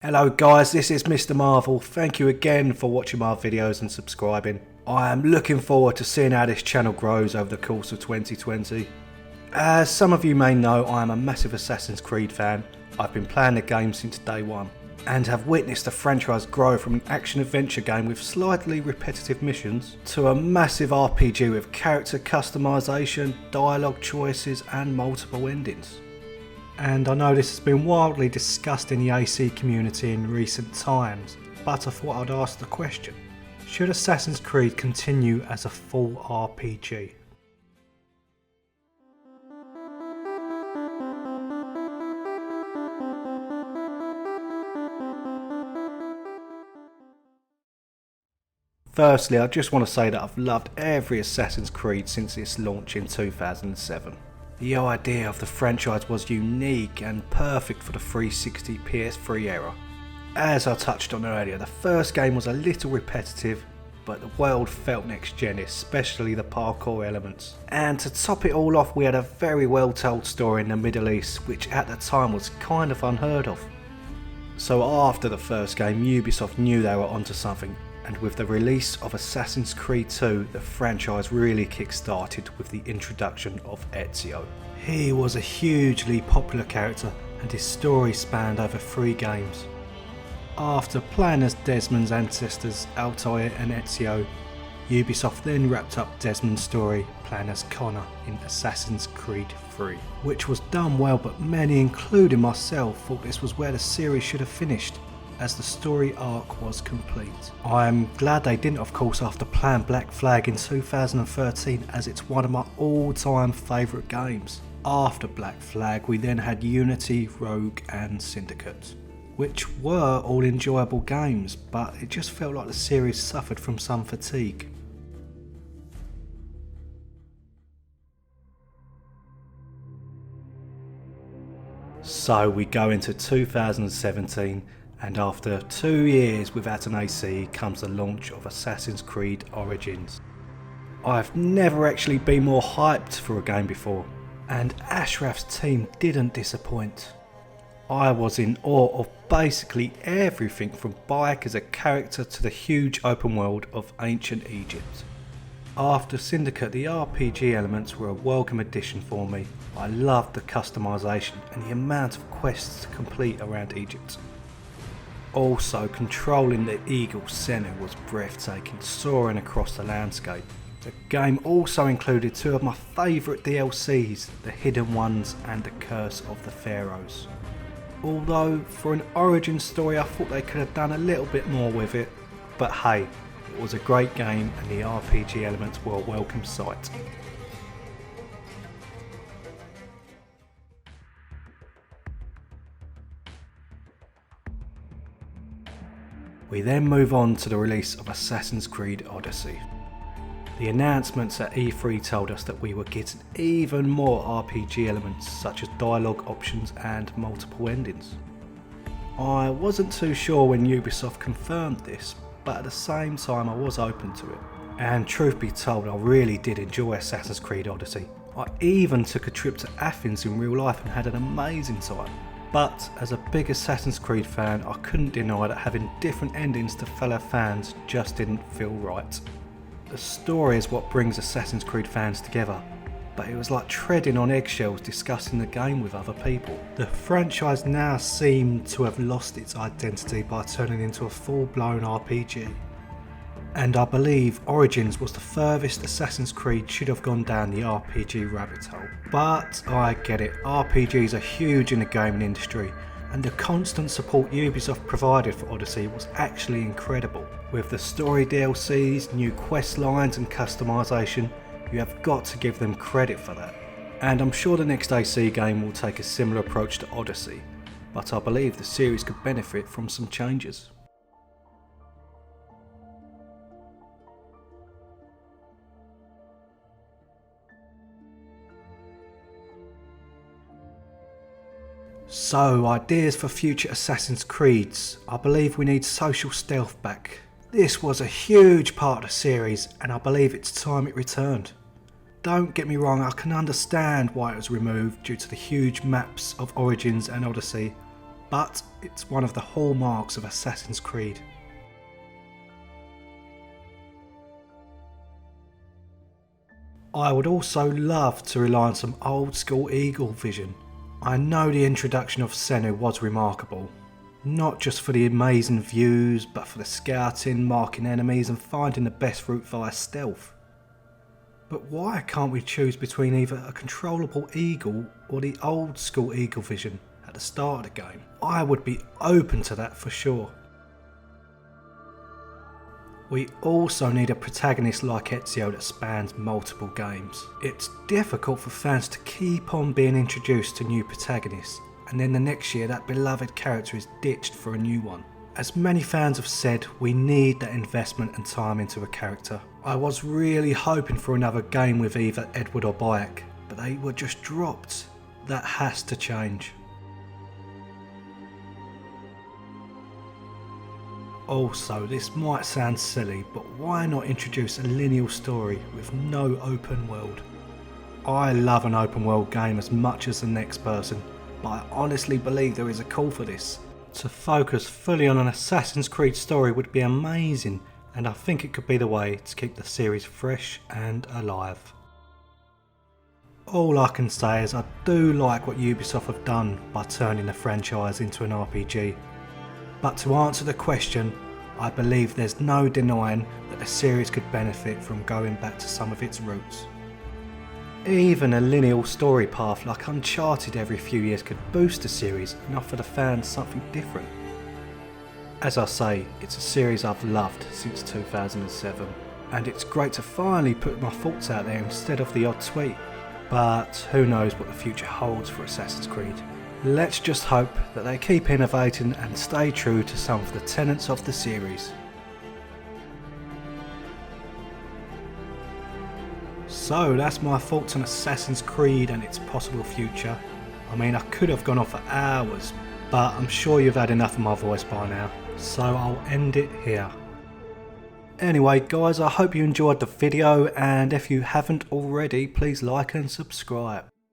Hello guys, this is Mr. Marvel. Thank you again for watching my videos and subscribing. I am looking forward to seeing how this channel grows over the course of 2020. As some of you may know, I am a massive Assassin's Creed fan. I've been playing the game since day one and have witnessed the franchise grow from an action-adventure game with slightly repetitive missions to a massive RPG with character customization, dialogue choices and multiple endings. And I know this has been wildly discussed in the AC community in recent times, but I thought I'd ask the question: should Assassin's Creed continue as a full RPG? Firstly, I just want to say that I've loved every Assassin's Creed since its launch in 2007. The idea of the franchise was unique and perfect for the 360 PS3 era. As I touched on earlier, the first game was a little repetitive, but the world felt next gen, especially the parkour elements. And to top it all off, we had a very well told story in the Middle East, which at the time was kind of unheard of. So after the first game, Ubisoft knew they were onto something, and with the release of Assassin's Creed 2, the franchise really kick-started with the introduction of Ezio. He was a hugely popular character and his story spanned over 3 games. After playing as Desmond's ancestors Altair and Ezio, Ubisoft then wrapped up Desmond's story playing as Connor in Assassin's Creed 3, which was done well, but many, including myself, thought this was where the series should have finished, as the story arc was complete. I am glad they didn't, of course, after playing Black Flag in 2013, as it's one of my all-time favourite games. After Black Flag we then had Unity, Rogue and Syndicate, which were all enjoyable games, but it just felt like the series suffered from some fatigue. So we go into 2017, and after 2 years without an AC comes the launch of Assassin's Creed Origins. I've never actually been more hyped for a game before, and Ashraf's team didn't disappoint. I was in awe of basically everything from Bayek as a character to the huge open world of ancient Egypt. After Syndicate, the RPG elements were a welcome addition for me. I loved the customization and the amount of quests to complete around Egypt. Also, controlling the Eagle Center was breathtaking, soaring across the landscape. The game also included 2 of my favourite DLCs, The Hidden Ones and The Curse of the Pharaohs. Although, for an origin story I thought they could have done a little bit more with it, but hey, it was a great game and the RPG elements were a welcome sight. We then move on to the release of Assassin's Creed Odyssey. The announcements at E3 told us that we were getting even more RPG elements such as dialogue options and multiple endings. I wasn't too sure when Ubisoft confirmed this, but at the same time I was open to it. And truth be told, I really did enjoy Assassin's Creed Odyssey. I even took a trip to Athens in real life and had an amazing time. But as a big Assassin's Creed fan, I couldn't deny that having different endings to fellow fans just didn't feel right. The story is what brings Assassin's Creed fans together, but it was like treading on eggshells discussing the game with other people. The franchise now seemed to have lost its identity by turning into a full-blown RPG. And I believe Origins was the furthest Assassin's Creed should have gone down the RPG rabbit hole. But I get it, RPGs are huge in the gaming industry, and the constant support Ubisoft provided for Odyssey was actually incredible. With the story DLCs, new quest lines and customization, you have got to give them credit for that. And I'm sure the next AC game will take a similar approach to Odyssey, but I believe the series could benefit from some changes. So, ideas for future Assassin's Creeds. I believe we need social stealth back. This was a huge part of the series and I believe it's time it returned. Don't get me wrong, I can understand why it was removed due to the huge maps of Origins and Odyssey, but it's one of the hallmarks of Assassin's Creed. I would also love to rely on some old school eagle vision. I know the introduction of Senu was remarkable, not just for the amazing views, but for the scouting, marking enemies and finding the best route via stealth. But why can't we choose between either a controllable eagle or the old school eagle vision at the start of the game? I would be open to that for sure. We also need a protagonist like Ezio that spans multiple games. It's difficult for fans to keep on being introduced to new protagonists, and then the next year that beloved character is ditched for a new one. As many fans have said, we need that investment and time into a character. I was really hoping for another game with either Edward or Bayek, but they were just dropped. That has to change. Also, this might sound silly, but why not introduce a linear story with no open world? I love an open world game as much as the next person, but I honestly believe there is a call for this. To focus fully on an Assassin's Creed story would be amazing, and I think it could be the way to keep the series fresh and alive. All I can say is I do like what Ubisoft have done by turning the franchise into an RPG. But to answer the question, I believe there's no denying that the series could benefit from going back to some of its roots. Even a linear story path like Uncharted every few years could boost the series and offer the fans something different. As I say, it's a series I've loved since 2007, and it's great to finally put my thoughts out there instead of the odd tweet. But who knows what the future holds for Assassin's Creed. Let's just hope that they keep innovating and stay true to some of the tenets of the series. So that's my thoughts on Assassin's Creed and its possible future. I mean, I could have gone on for hours, but I'm sure you've had enough of my voice by now, so I'll end it here. Anyway guys, I hope you enjoyed the video, and if you haven't already, please like and subscribe.